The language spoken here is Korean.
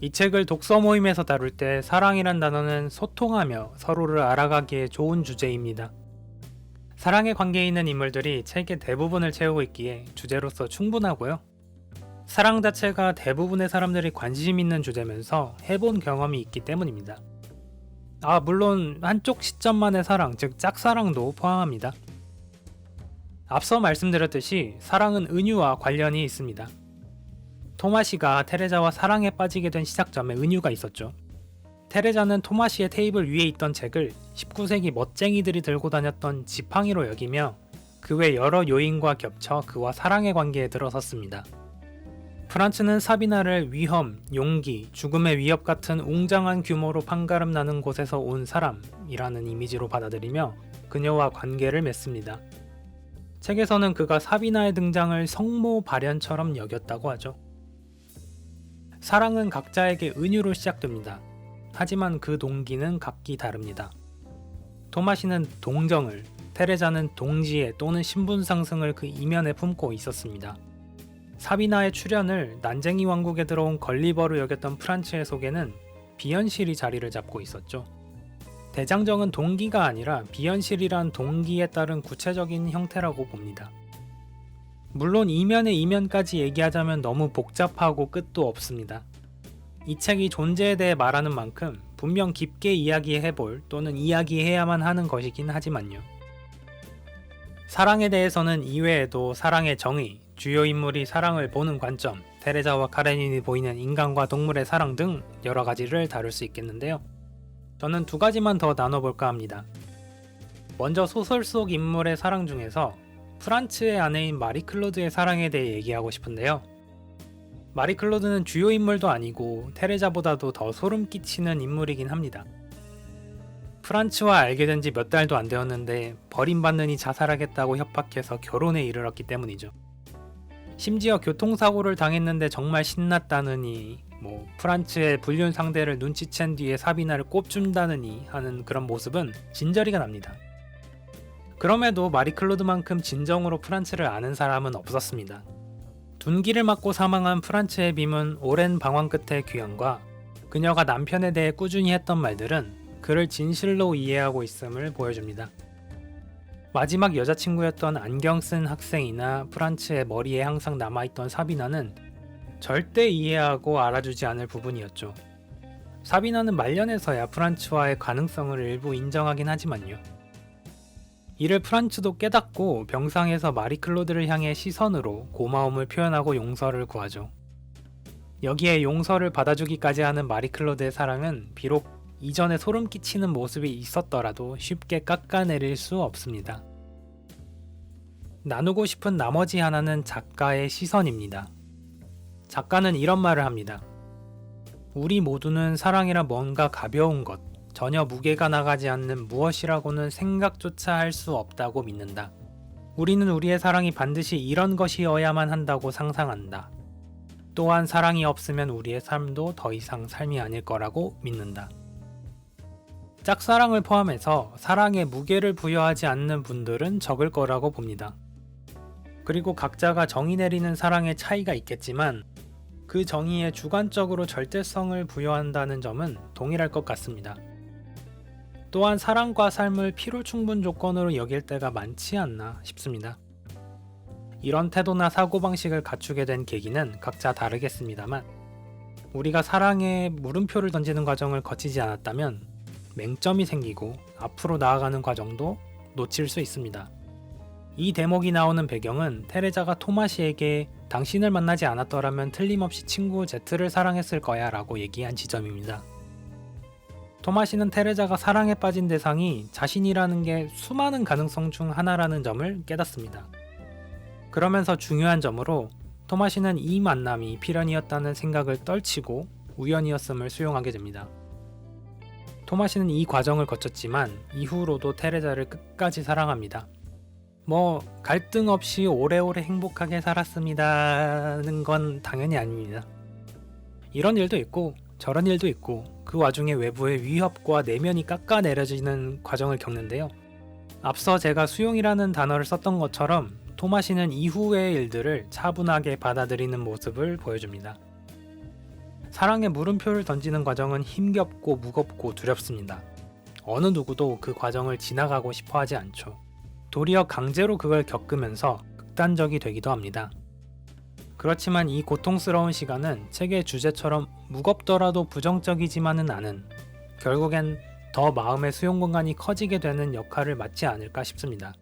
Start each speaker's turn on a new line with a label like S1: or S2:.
S1: 이 책을 독서 모임에서 다룰 때 사랑이란 단어는 소통하며 서로를 알아가기에 좋은 주제입니다. 사랑에 관계 있는 인물들이 책의 대부분을 채우고 있기에 주제로서 충분하고요. 사랑 자체가 대부분의 사람들이 관심 있는 주제면서 해본 경험이 있기 때문입니다. 물론 한쪽 시점만의 사랑, 즉 짝사랑도 포함합니다. 앞서 말씀드렸듯이 사랑은 은유와 관련이 있습니다. 토마시가 테레자와 사랑에 빠지게 된 시작점에 은유가 있었죠. 테레자는 토마시의 테이블 위에 있던 책을 19세기 멋쟁이들이 들고 다녔던 지팡이로 여기며 그 외 여러 요인과 겹쳐 그와 사랑의 관계에 들어섰습니다. 프란츠는 사비나를 위험, 용기, 죽음의 위협 같은 웅장한 규모로 판가름 나는 곳에서 온 사람이라는 이미지로 받아들이며 그녀와 관계를 맺습니다. 책에서는 그가 사비나의 등장을 성모 발현처럼 여겼다고 하죠. 사랑은 각자에게 은유로 시작됩니다. 하지만 그 동기는 각기 다릅니다. 토마시는 동정을, 테레자는 동지애 또는 신분 상승을 그 이면에 품고 있었습니다. 사비나의 출현을 난쟁이 왕국에 들어온 걸리버로 여겼던 프란츠의 속에는 비현실이 자리를 잡고 있었죠. 대장정은 동기가 아니라 비현실이란 동기에 따른 구체적인 형태라고 봅니다. 물론 이면의 이면까지 얘기하자면 너무 복잡하고 끝도 없습니다. 이 책이 존재에 대해 말하는 만큼 분명 깊게 이야기해볼 또는 이야기해야만 하는 것이긴 하지만요. 사랑에 대해서는 이외에도 사랑의 정의, 주요 인물이 사랑을 보는 관점, 테레자와 카레닌이 보이는 인간과 동물의 사랑 등 여러 가지를 다룰 수 있겠는데요. 저는 두 가지만 더 나눠볼까 합니다. 먼저 소설 속 인물의 사랑 중에서 프란츠의 아내인 마리 클로드의 사랑에 대해 얘기하고 싶은데요. 마리 클로드는 주요 인물도 아니고 테레자보다도 더 소름 끼치는 인물이긴 합니다. 프란츠와 알게 된 지 몇 달도 안 되었는데 버림받느니 자살하겠다고 협박해서 결혼에 이르렀기 때문이죠. 심지어 교통사고를 당했는데 정말 신났다느니 프란츠의 불륜 상대를 눈치챈 뒤에 사비나를 꼽준다느니 하는 그런 모습은 진저리가 납니다. 그럼에도 마리 클로드만큼 진정으로 프란츠를 아는 사람은 없었습니다. 둔기를 맞고 사망한 프란츠의 빔은 오랜 방황 끝의 귀환과 그녀가 남편에 대해 꾸준히 했던 말들은 그를 진실로 이해하고 있음을 보여줍니다. 마지막 여자친구였던 안경 쓴 학생이나 프란츠의 머리에 항상 남아있던 사비나는 절대 이해하고 알아주지 않을 부분이었죠. 사비나는 말년에서야 프란츠와의 가능성을 일부 인정하긴 하지만요. 이를 프란츠도 깨닫고 병상에서 마리 클로드를 향해 시선으로 고마움을 표현하고 용서를 구하죠. 여기에 용서를 받아주기까지 하는 마리 클로드의 사랑은 비록 이전에 소름 끼치는 모습이 있었더라도 쉽게 깎아내릴 수 없습니다. 나누고 싶은 나머지 하나는 작가의 시선입니다. 작가는 이런 말을 합니다. 우리 모두는 사랑이라 뭔가 가벼운 것, 전혀 무게가 나가지 않는 무엇이라고는 생각조차 할 수 없다고 믿는다. 우리는 우리의 사랑이 반드시 이런 것이어야만 한다고 상상한다. 또한 사랑이 없으면 우리의 삶도 더 이상 삶이 아닐 거라고 믿는다. 짝사랑을 포함해서 사랑에 무게를 부여하지 않는 분들은 적을 거라고 봅니다. 그리고 각자가 정의 내리는 사랑의 차이가 있겠지만 그 정의에 주관적으로 절대성을 부여한다는 점은 동일할 것 같습니다. 또한 사랑과 삶을 필요충분 조건으로 여길 때가 많지 않나 싶습니다. 이런 태도나 사고방식을 갖추게 된 계기는 각자 다르겠습니다만 우리가 사랑에 물음표를 던지는 과정을 거치지 않았다면 맹점이 생기고 앞으로 나아가는 과정도 놓칠 수 있습니다. 이 대목이 나오는 배경은 테레자가 토마시에게 당신을 만나지 않았더라면 틀림없이 친구 제트를 사랑했을 거야 라고 얘기한 지점입니다. 토마시는 테레자가 사랑에 빠진 대상이 자신이라는 게 수많은 가능성 중 하나라는 점을 깨닫습니다. 그러면서 중요한 점으로 토마시는 이 만남이 필연이었다는 생각을 떨치고 우연이었음을 수용하게 됩니다. 토마시는 이 과정을 거쳤지만 이후로도 테레자를 끝까지 사랑합니다. 갈등 없이 오래오래 행복하게 살았습니다는 건 당연히 아닙니다. 이런 일도 있고 저런 일도 있고 그 와중에 외부의 위협과 내면이 깎아내려지는 과정을 겪는데요. 앞서 제가 수용이라는 단어를 썼던 것처럼 토마시는 이후의 일들을 차분하게 받아들이는 모습을 보여줍니다. 사랑의 물음표를 던지는 과정은 힘겹고 무겁고 두렵습니다. 어느 누구도 그 과정을 지나가고 싶어 하지 않죠. 도리어 강제로 그걸 겪으면서 극단적이 되기도 합니다. 그렇지만 이 고통스러운 시간은 책의 주제처럼 무겁더라도 부정적이지만은 않은, 결국엔 더 마음의 수용 공간이 커지게 되는 역할을 맡지 않을까 싶습니다.